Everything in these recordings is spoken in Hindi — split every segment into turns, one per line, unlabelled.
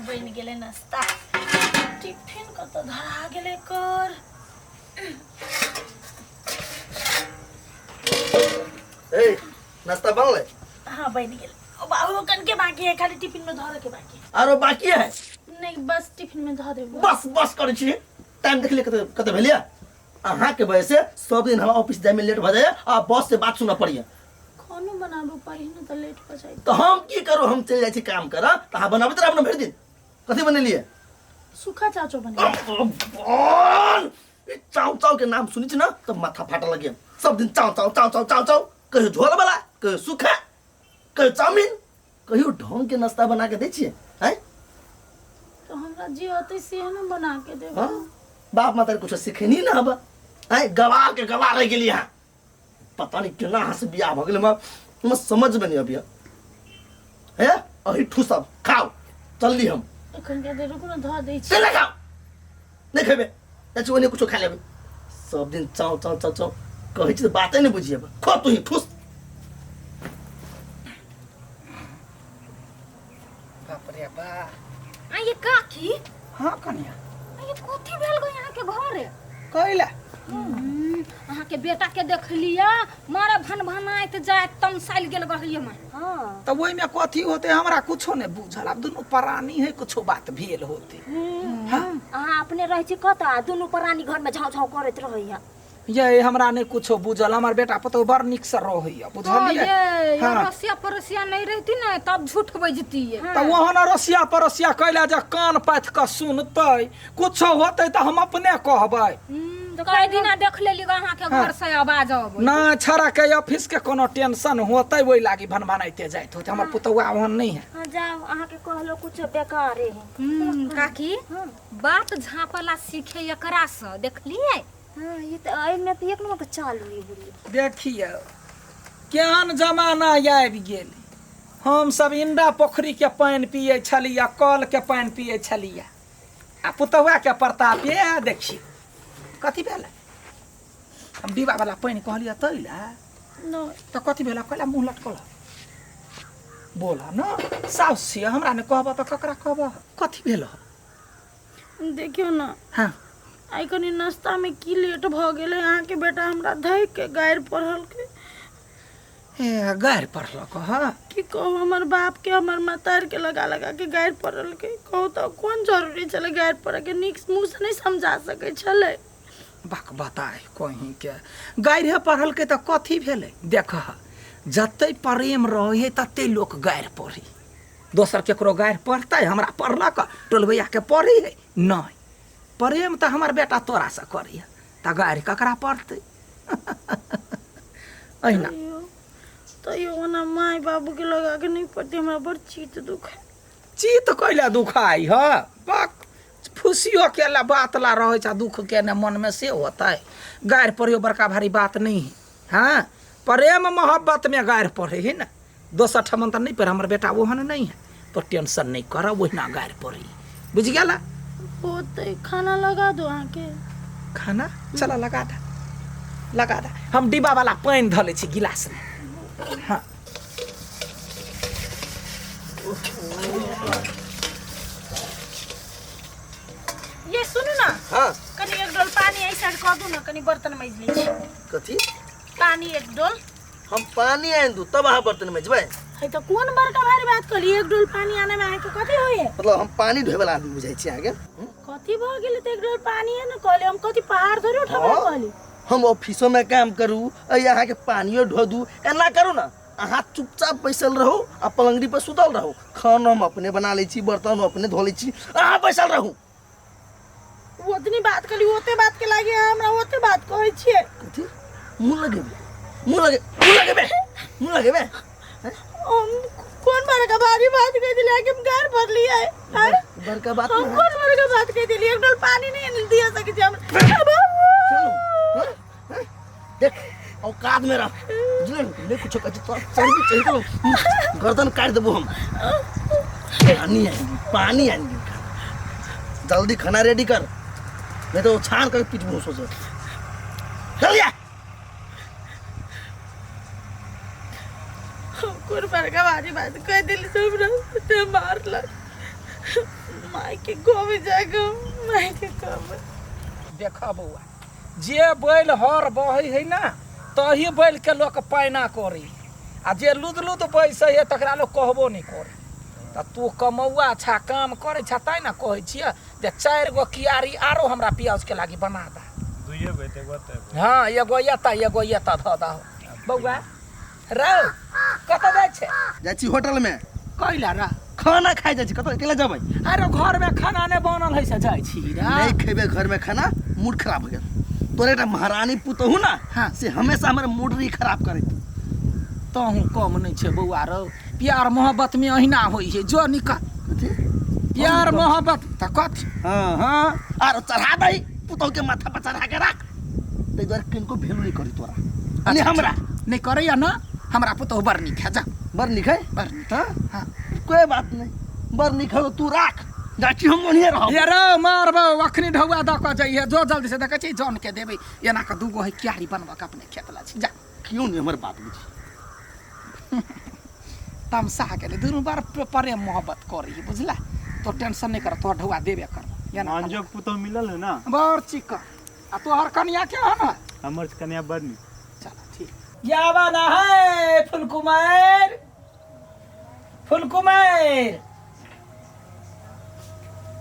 बन गेले नाश्ता टिफिन को तो धरा गेले कर
ए नाश्ता बन ले।
हाँ बन गेले बाबू कन के बाकी है खाली टिफिन में धर के बाकी
आरो बाकी है
नहीं बस टिफिन में धर दे
बस बस करे छी टाइम देख ले कते भेलिया अहाँ के वजह से सब दिन हम ऑफिस जाए में लेट भ जाए आ बॉस से बात सुनना पड़िया
खानो बनाबो पारी न तो लेट हो जाए
तो हम की करो हम चल जाए छी काम करा त हां बनाबे त अपना भर दिन कथि बनेलिए
सूखा चाचो बने
चाउ चाउ के नाम सुनी छ ना तो माथा फाटा लगे सब दिन चाउ चाउ चाउ चाउ चाउ चाउ कहियो झोल वाला कहियो सूखा कहियो चाउमीन कहियो ढंग के नाश्ता बना के दे छिए हैं
तो हमरा जी होते से न बना के देबो
हां बाप माता कुछ सिखेनी ना अब हैं गवा के गवा रह गेली हां पता नहीं केना हंस बियाह भ गेले हम समझ में नहीं अबिया है अही ठुसब खाओ जल्दी हम
एखन के देर को ध दे छी
चले खाओ नहीं खेबे चाची ओने कुछ खा लेबे सब दिन चाउ चाउ चाउ चाउ कहै छी बाते नहीं बुझिए खो तू ही ठुस
बाप रे बा
आ ये काकी
हां कन्या
ये कथि भेल गो यहाँ के घर है
कइला
अहाँ के बेटा के देख लिया मारे भन भनाइत जाए तमसाइल गेल गहिए में।
हां
तो वही में कथी होते हमरा कुछो नहीं बुझल अब दोनों प्राणी है कुछो बात भेल होते
अहाँ अपने रह छी कता दुनु प्राणी घर में झाव झाव करत रहैया
ये हमरा नहीं कुछो बुझल हमर बेटा पतो बड़ निक से रहैया बुझलिए
ये
हाँ।
रसिया परसिया नहीं रहती ना तब झूठ बजती है।
तो वहाँ रसिया परसिया कैला जे कान पाथ के सुनते कुछो होते तो हम अपने कहबै
तो कई दिना देख लेली अहाँ के घर से आवाज आबै
ना छड़ा के ऑफिस के कोनो टेंशन होते वही लागी भन भनाइते जाइत होते हमर पुतौआ वहाँ नहीं है।
हां जाओ अहाँ के कहलो कुछ बेकार है काकी बात झापला सीखे एकरा से देखलिए। हां ये तो आई में तो एक नंबर चालू है बोली
देखिए केहन जमाना आबि गेल हम सब इंडा पोखरी के पानी पिए छलिया कल के पानी पिए छलिया आ पुतौआ के प्रताप ये देखिए कथी भेल हम डिब्बा वाला पानी कहलिया तैला
न
तो कथी भेल कहला मुंह लटकल बोला ना साउस छी हमरा ने कहबा तो ककरा कहबा कथी भेल
देखियो ना
हां
आई कनी नाश्ता में की लेट भ गेले यहाँ के बेटा हमरा धइ के गायर पढ़ल के
ए गायर पढ़लक हां
की कहू हमर बाप के हमर मातार के लगा लगा के गायर पढ़ल के कहू तो कौन जरूरी चले गायर पढ़ के निक मुंह से नहीं समझा सके छले
बाक बताए कहीं के गायर पढ़ल के तो कथी भेले देख जते प्रेम रहे तते लोग गायर पढ़ी दोसर केकरो गायर पढ़ते हमरा पढ़लक टोलबैया के पढ़ी है नहीं प्रेम तो हमार बेटा तोरा से करिए तो गायर ककरा पढ़ते अहिना
तो यो ना माय बाबू के लगा के नहीं पड़ती हमरा बड़ चीत दुख है
चित कैला दुखाई ह बाक खुशियों के ला बात ला रहे छ दुख के न मन में से होता है गायर पढ़ियो बड़का भारी बात नहीं है हाँ प्रेम मोहब्बत में गायर पढ़े है ना दोसर ठमन तो नहीं पढ़े हमारे बेटा वो नहीं है तो टेंशन नहीं कर वही ना गायर पढ़ी बुझ गया
होते खाना लगा दो आके
खाना चला लगा दा हम डिब्बा वाला पानी धले छी गिलास में हाँ
ये सुनो ना
हां
कनी एक डोल पानी ऐसा कर दो ना कनी बर्तन में ले छी
कथि
पानी एक डोल
हम पानी आइन दू तब अहाँ बर्तन में जबै
है तो कौन बड़का भारी बात करी एक डोल पानी आने में आके कथि होय
मतलब हम पानी धोए वाला आदमी बुझाइ छी आगे
कथि भ गेले तो एक डोल पानी है ना कहले हम कथि पहाड़ धरे उठाबे
हाँ।
कहले
हम ऑफिसों में काम करू यहाँ के पानियो धो दू एना करू ना अहाँ चुपचाप बैसल रहो आ पलंगड़ी पर सुतल रहो खाना हम अपने बना ले छी बर्तन अपने धो ले छी अहाँ बैसल रहू
ओतनी बात करी ओते बात के लागे हमरा ओते बात कहै छियै
कथि मुंह लगेबे
हम कौन बड़का भारी बात कह दिले कि हम घर भर लिया है
बड़का बात
हम कौन बड़का बात कह दिले एक डोल पानी नहीं दिया सके छी हम
देख औकात में रह बुझले ले कुछ कथि तो चढ़ी चाहिए तो गर्दन काट देबो हम पानी आएंगे जल्दी खाना रेडी कर नहीं तो छान कर पीट सोचो जल्दी
कौन बड़का भारी बात कह दिले सब ते मारला माई के गोभी जाएगा माई के कब
देखा बउआ जे बैल हर बहे है ना तही बैल के लोग पैना करी आ जे लुद लुद बैसे है तकरा लोग कहबो नहीं करे त तू कमौआ अच्छा काम करे छ तै ना कहै छियै जे 4 गो कियारी आरो हमरा पियाज के लागी बना दा
दुइये बेटे गोते
हाँ एगो एता ध दा बउआ रौ कत जाय छै
जाइ छी होटल में
कइला रा
खाना खाइ जाइ छी कतऽ अकेले जेबै
अरे घर में खाना नहीं बनल है से जाय छी रा
नहीं खेबे घर में खाना मूड खराब हो गेल तोरे एकटा महारानी पुतहु ना
हाँ।
से हमेशा हमर मूड ही खराब करे
तहूँ कम नहीं छे बउआ रौ प्यार मोहब्बत में अहिना होइ है जो निकल
कथी
प्यार मोहब्बत त कथी
हाँ हाँ आरो चढ़ा दई पुतहु के माथा पर चढ़ा के रख तै द्वारा किनको भेलू नहीं करी तोरा अनि हमरा
नहीं करे या ना हमरा पुतहु बड़ निक है जा
बर निक है
बड़ निक
हाँ
हाँ
कोई बात नहीं बर निक है तू राख जाची हम ओनिए रह
ये रो मारबो अखनी ढौआ द क जाइए जो जल्दी से देखे छी जन के देबे एना के दूगो है क्यारी बनवा के अपने खेत ला छी जा
क्यों नहीं हमर बात बुझी
तमसा के ले दुनु बार प्रेम मोहब्बत करी बुझला तो टेंशन नहीं कर तो ढौआ देबे कर या ना
मांजोक पुतो मिलल है ना
बड़ चिकन आ तोहर कन्या के है ना
हमर कन्या बड़नी
चलो ठीक यावा ना है फुलकुमार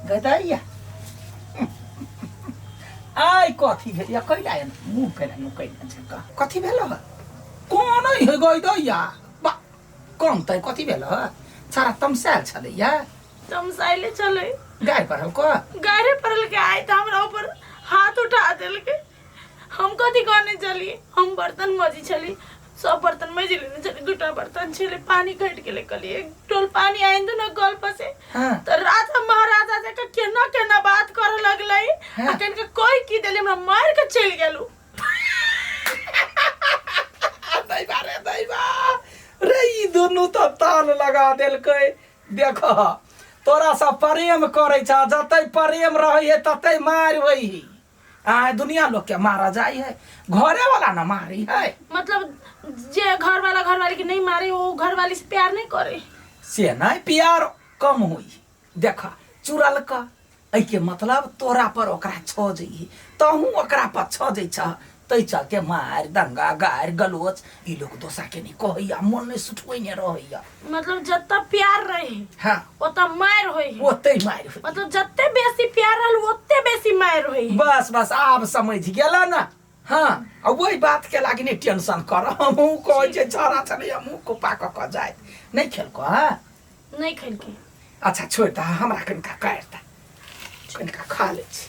गदाइया आई कथी भेल या कैला है मुंह कैला नु कैला छका कथी भेल ह कोन है गइदैया बा कम तै कथी भेल ह सारा तमसाल छले या
तमसाइले चले
गाय परल को
गाड़े परल के आए तो हमरा ऊपर हाथ उठा दिल के हम कथी करने चलिए हम बर्तन मजी चली सब बर्तन मजी लेने चली दूटा बर्तन छले पानी कट के लेकर लिए एक टोल पानी आइन दो ना गल्प से
हां
तो राजा महाराजा से केना केना बात करे लगले
हाँ।
अकन के कोई की देले हमरा मार के चल गेलू
दैवा रे ई दुनु तो ताल लगा देलकै देख तोरा सा प्रेम करे छ जतै प्रेम रहै है ततै मार होई आ दुनिया लोग के मारा जाई है घरे वाला ना मारी है
मतलब जे घर वाला घर वाली के नहीं मारे वो घर वाली से प्यार नहीं करे
से नहीं प्यार कम हुई देखा चुरल का ऐ के मतलब तोरा पर ओकरा छ जई तहू ओकरा पर छ जई छ तै चल के मार दंगा गार गलोच ई लोग दोसा के नहीं कहैया मन नहीं सुठोई ने रहैया
मतलब जत्ता प्यार रहे
हां
ओता मार होई
ओते मार होई
मतलब जत्ते बेसी प्यार रहल ओते बेसी मार होई
बस आब समझ गेला ना हाँ अब वही बात के लागी नहीं टेंशन कर हमहू कहै छै छरा छले हमहू को पाक क जाय नहीं खेल को हां
नहीं खेल के
अच्छा छोड़ दा हमरा कनिका काटता कनिका खा ले छी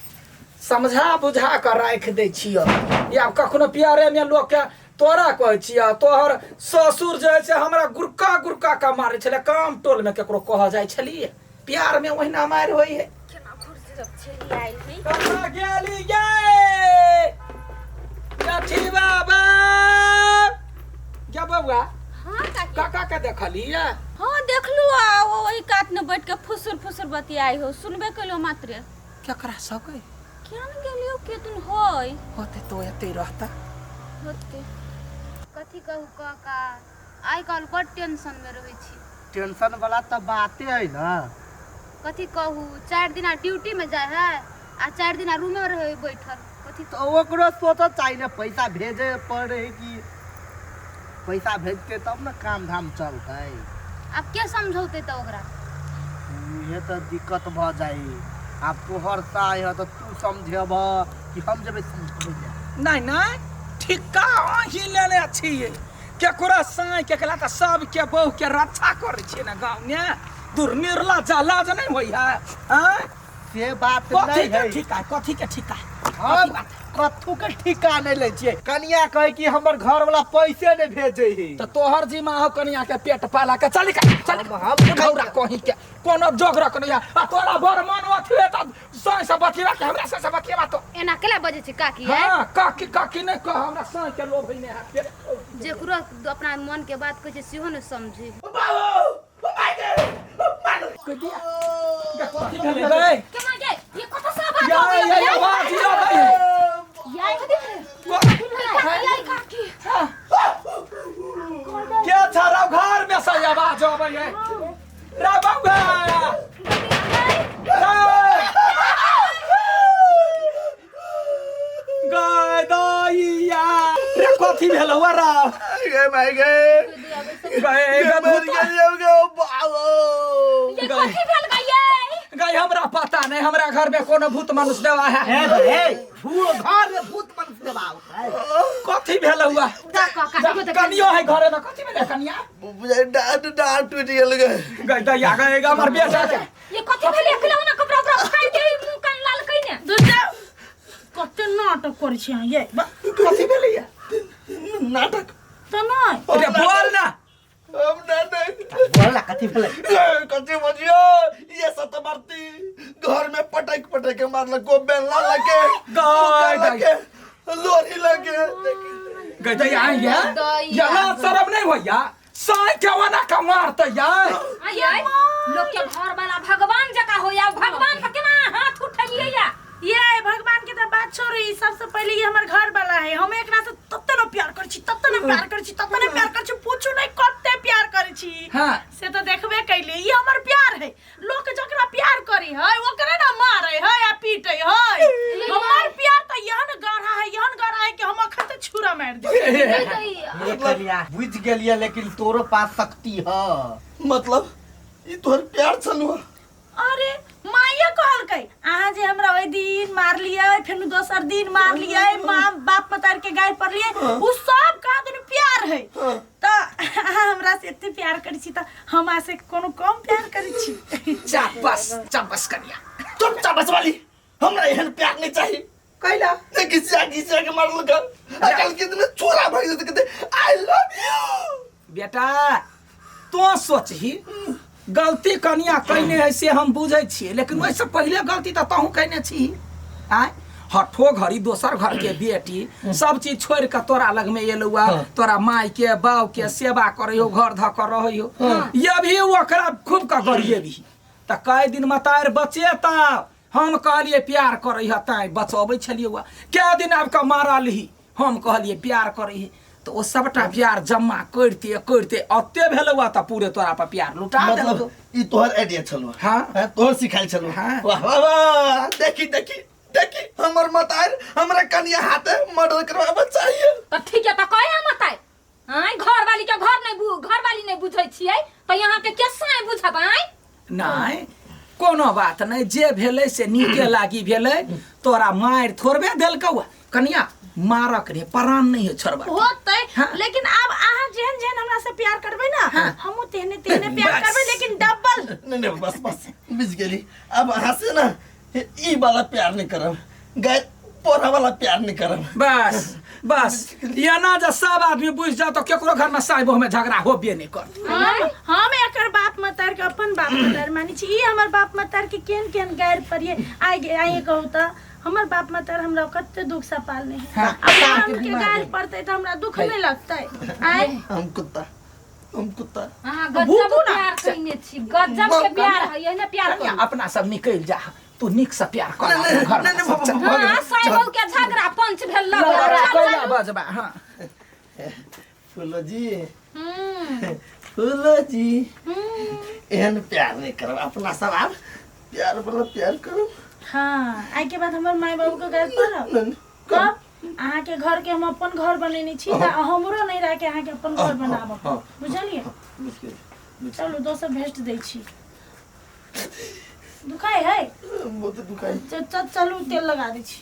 समझा बुझा कर राख दे छियो या कखनो प्यारे में लोग के तोरा कहै छिया तोहर ससुर जे छै हमरा गुरका का मारे छले काम टोल में केकरो कह जाय छलिए प्यार में ओहिना मार होई है
केना खुर्सी रख छली आइल है
कहाँ गेली गे कथी बाबा क्या बउआ
हां काकी
काका के देखली है
हां देखलु आ ओही कात में बैठ के फुसुर बतियाई हो सुनबे कलो मात्र
केकरा सकै
क्या न गेलियो के तुन होय
होते तो एते रहता
होते कथी कहू काका आइ काल बड़ टेंशन में रहै छी
टेंशन वाला तो बाते है ना
कथी कहू 4 दिन ड्यूटी में जाय है आ 4 दिन रूम में रहे बैठल कथी
तो ओकरो सोच चाहिए पैसा भेजे पड़े कि पैसा भेजते तब ना काम धाम चलते
अब के समझौते तो ओकरा
ये तो दिक्कत भ जाई आप तोहर साय है तो तू समझेब कि हम जब समझेब
नहीं ठिका ही लेने अच्छी है केकरा साई केकला त सब के बहु के रक्षा करे छी ना गांव में दूर निर्ला जाला ज नहीं होई है हां
से बात
कथी
नहीं है
के ठिका कथी के ठिका
हम कथू के ठिका नहीं ले छिए कनिया कहे कि हमर घर वाला पैसे नहीं भेजे ही
तो तोहर जिमा हो कनिया के पेट पाला के चल हम घौरा कहीं के कोनो जोग रख नहीं आ तोरा बर मन अथी त सही से बतिया के हमरा से बतिया तो
एना केला बजे छी काकी है
हां काकी नहीं कह हमरा सही के लोभ नहीं है पेट
जेकरो अपना मन के बात कहे छै सेहो न समझी
कदिया कथी भेलै बे
केना गे ये कत सा बात
या आवाज या भाई
याई कथी काकी
क्या छारा घर में से आवाज आबै है रे बउआ रे हुआ राव
गए भाई गए
गए
मर गए बाबू
ये कथी भेल गई
गए हमरा पता नहीं हमरा घर में कोनो भूत मनुष्य देवा है
घर में भूत मनुष्य दबाव
कथी भेल हुआ कनियो है घरे में कथी भेल कनिया
डांट टूट गेल
गए दैया गए हमर बेटा के
ये कथी भेल खिलौना कपड़ा कपड़ा फाड़ के मुंह कान लाल कइने
दूजा कते नाटक करै छी अहाँ ये
कथी भेल या
नाटक
त नहीं
अरे बोल ना
हम नाटक
बोला कथी भेलै
कथी बजियो ये सतमर्ती घर में पटक पटक के मारलको बेला लगे
गए
लोरी लगे
गए दैया ये यहाँ शर्म नहीं होया साई केवना का मारत यार
आय लोग के घर वाला भगवान जका होया भगवान के केना हाथ उठलिए या
ये भगवान के तो बात छोड़ी सबसे पहले ये हमर घर वाला है हम एकरा से तत्ते न प्यार कर छी तत्ते न प्यार कर छी तत्ते न प्यार कर छी पूछू नहीं कते प्यार कर छी
हां
से तो देखबे कैले ये हमर प्यार है लोग जकरा प्यार करी है ओकरे ना मारे है या पीटे है हमर प्यार तो यहन गढ़ा है कि हम अखर ते छुरा मार दे
ये करिया बुझ गेलिए लेकिन तोरो पास शक्ति है
मतलब ई तोहर प्यार चलू
अरे माया कहलकै अहाँ जे हमरा ओइ दिन मार लिया फिर दोसर दिन मार लिया माँ बाप मतार के गाय पर लिए उ सब कहा दुनु प्यार है त हमरा से एते प्यार करै छी त हमरा से कोनो कम प्यार करै छी
चापस कनिया
तुम चापस वाली हमरा एहन प्यार नहीं चाहिए
कैला
किसी के मारल कर अकल के दिन छोरा भाग देते कहते आई लव यू
बेटा तो सोचही गलती कनिया कइने है से हम बुझै छियै लेकिन ओइसे पहले गलती त तहू कइने छी आय हठो घड़ी दोसर घर के बेटी सब चीज छोड़ के तोरा लग में एलुआ तोरा माई के बाऊ के सेवा करैयो घर ध कर रहियो ये भी ओकरा खूब का गरिए भी त कई दिन मतार बचे त हम कहलिए प्यार करै ह ताई बचबै छलिए के दिन आपका मारलही हम कहलिए प्यार करै है तो वो सबटा प्यार जमा करते अत्ते भेलवा त पूरे तोरा पर प्यार लुटा
मतलब ई तोहर आइडिया छलो
हां
तोहर सिखाइल छलो
हाँ।
वाह वाह वाह देखी हमर मतार हमरा कनिया हाथे मर्डर करवाबे चाहिए
त ठीक है त कहे मत आय हां घर वाली के घर वाली नहीं बुझै छियै त यहां के केसाय बुझब आय
नहीं कोनो बात नहीं जे भेलै से नीके लागी भेलै तोरा मार थोड़बे देलकौ कनिया मारक रे प्राण नहीं है छोड़बा
होतै
हाँ।
लेकिन अब अहाँ जेहन हमरा से प्यार करबै ना
हाँ।
हमहु तेहने प्यार
बस।
करबै लेकिन डबल
नहीं बस बुझ गेली अब अहाँ से ना ई वाला प्यार नहीं करब गाय पोरा वाला प्यार नहीं करब
बस ये ना जे सब आदमी बुझ जा तो केकरो घर में साइबो में झगड़ा होबे नहीं कर
हम एकर बाप मतार के अपन बाप मतार मानी छी ई हमर बाप मतार के केन गैर परिए आए कहू त हमर बाप मतार हमरा कते दुख से पालने है
हाँ।
अब हमके गैर पड़ते त हमरा दुख नहीं लगतै आय
हम कुत्ता
हां गजब प्यार कइने छी गजब के प्यार है यही प्यार
कनिया
कर
अपना सब निकल जा तू निक से प्यार कर घर में
हां साइबो के झगड़ा पंच भेल लग
कोइला बजबा हां
फूलो जी एहन प्यार नहीं करब अपना सब आप प्यार वाला प्यार करो
हाँ आई के बाद हमर माय बाबू के गैर पड़ब कब अहाँ के घर के हम अपन घर बनेने छी त हमरो नहीं रह के अहाँ के अपन घर बनाब बुझलिए चलो दोसर भेज दै छी दुखाई है
बहुत दुखाई
चलू तेल लगा दै छी